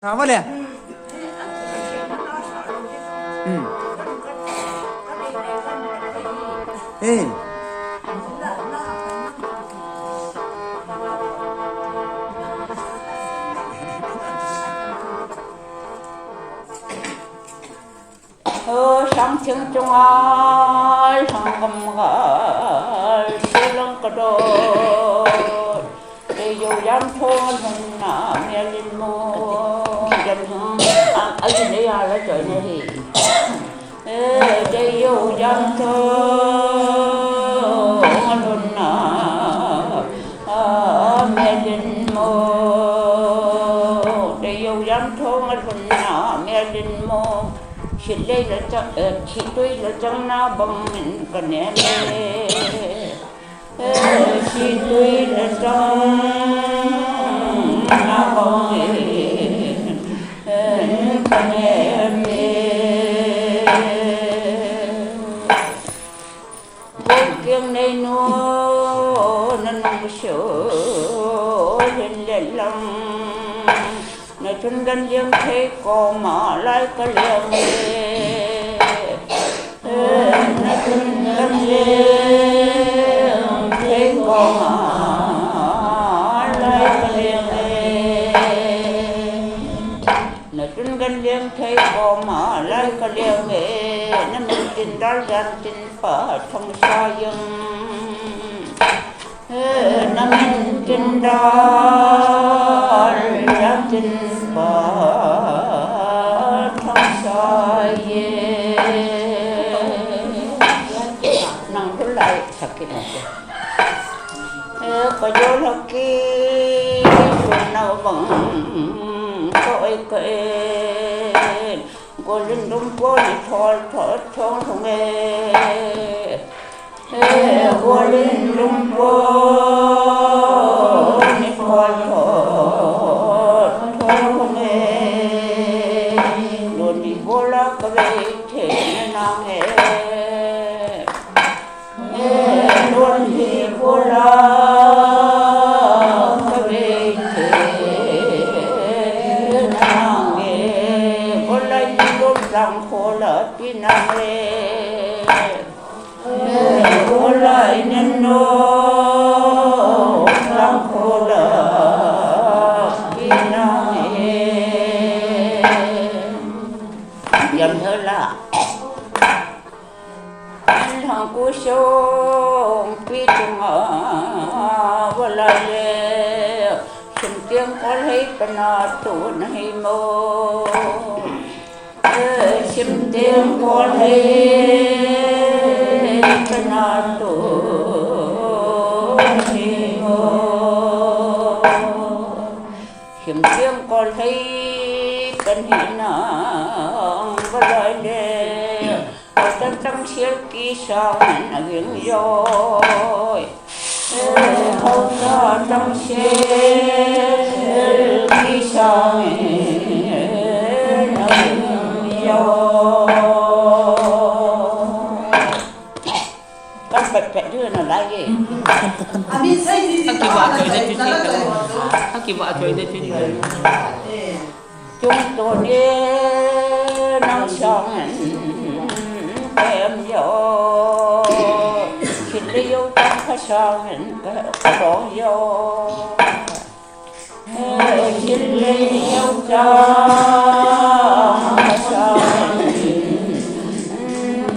Sao vậy nè? Ê. Sang chương trung ai sang cầm gà sư lăng cà đô để dù dám thôn hùng nà mẹ linh mô dầm hương ở trên đây là trời này thì để dù dám thôn hùng nà mẹ linh mô để dù dám thôn hùng nà mẹ linh mô chỉ lấy là cho chỉ tôi là trong na bằng mình còn nè chỉ tôi là trong na bằng mình còn nè vô kiêng này nó nông sửa lên lên lòng nơi chân gần riêng thấy có mà lại có liềm nơi chân gần riêng thấy có mà lại có liềm nơi chân gần riêng thấy có mà lại có liềm nó mình tin đã gian tin phở trong xa dương nó mình tin đã gian tin trong sai năng thú lại sakit có vô là kia nào bằng coi coi cô linh đông cô đi thò không nghe cô linh đông cô đi thò không nghe luôn đi vô là cái về thế nào nghe luôn đi vô là cái về thế nào nghe vô là những lúc rằng khổ là tí nào nghe vô lại nên nó rằng khổ là dần thơ là anh thằng cú sông quy chung ở vô lại xin tiếng có thấy bên tụ này mô xin tiếng có thấy bên tụ này mô xin tiếng có thấy bên hình và lời đề ở trong tâm siết kỹ sao là viếng rồi hầu ra trong siết kỹ sao là viếng rồi các bạch trẻ đưa nó lại gì chúng tôi đi nông sông em vô xin đi vô trong cái sông cái đó vô xin đi vô trong cái sông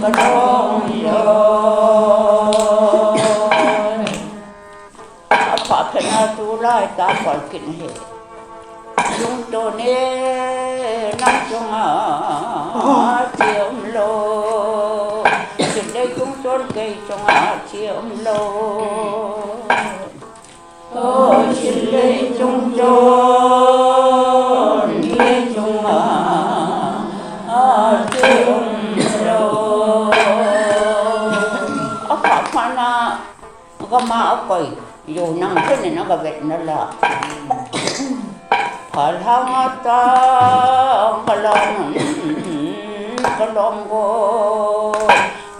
cái đó vô pháp thân tu lại ta còn kinh hệ chúng tôi nè nằm trong chiều lô trên đây chúng tôi cây trong chiều lô trên đây chúng tôi nghe trong chiều lô ở pháp khoan có mà ở quầy dù nằm thế này nó gặp vẹt nó là phải thang ta cái Lomgol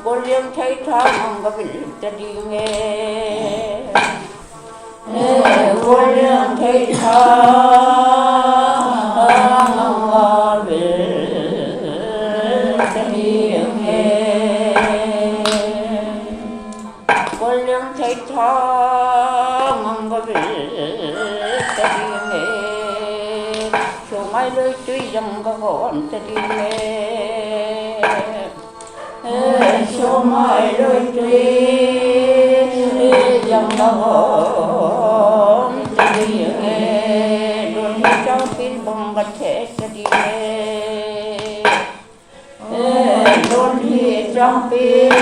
cô liêm thấy thang cái vị ta đi nghe cô liêm thấy thang số mai lơi tuy dòng có gọn ta đi mê số mai lơi tuy dòng có gọn ta đi mê luôn đi trong pin bằng vật thể ta đi mê luôn đi trong pin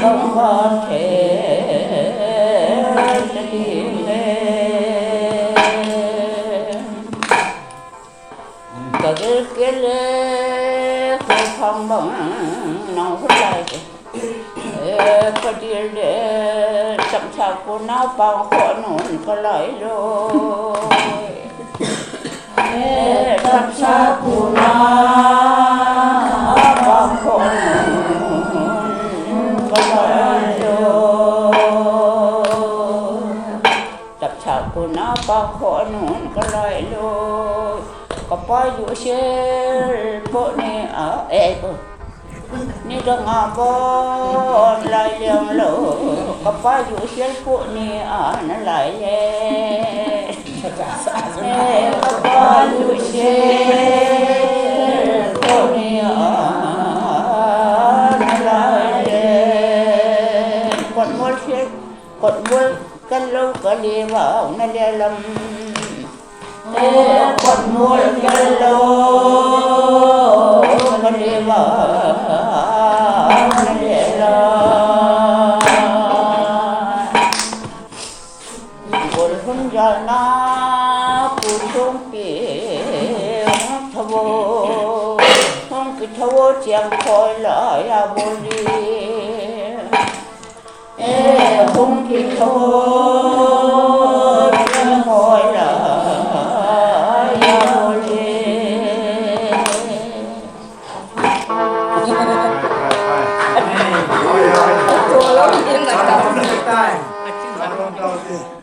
bằng vật thể ta đi mê cái lễ không bằng nó rất là có điều để chậm chạp của nó bao khó nôn có lợi rồi chậm chạp của nó bao khó nôn có lợi rồi chậm chạp của nó bao khó nôn có lợi rồi có bao nhiêu xe bộ này ở bờนี่ก็งาบอนลายเลี้ยงโลก็ป้าอยู่เชียงผู้นี่นั่นหลายแล้วก็ป้าอยู่เชียงผู้นี่นั่นหลายแล้วกดมัวเชียงกดมัวกันโลก็เลี้ยว่านั่นเลี้ยลำcon mua cái lô con đi vợ con đi lo buồn không giờ na buồn không kì không kì thâu chiang khôi lại à buồn đi không kì thâu chiang khôi lại Tôi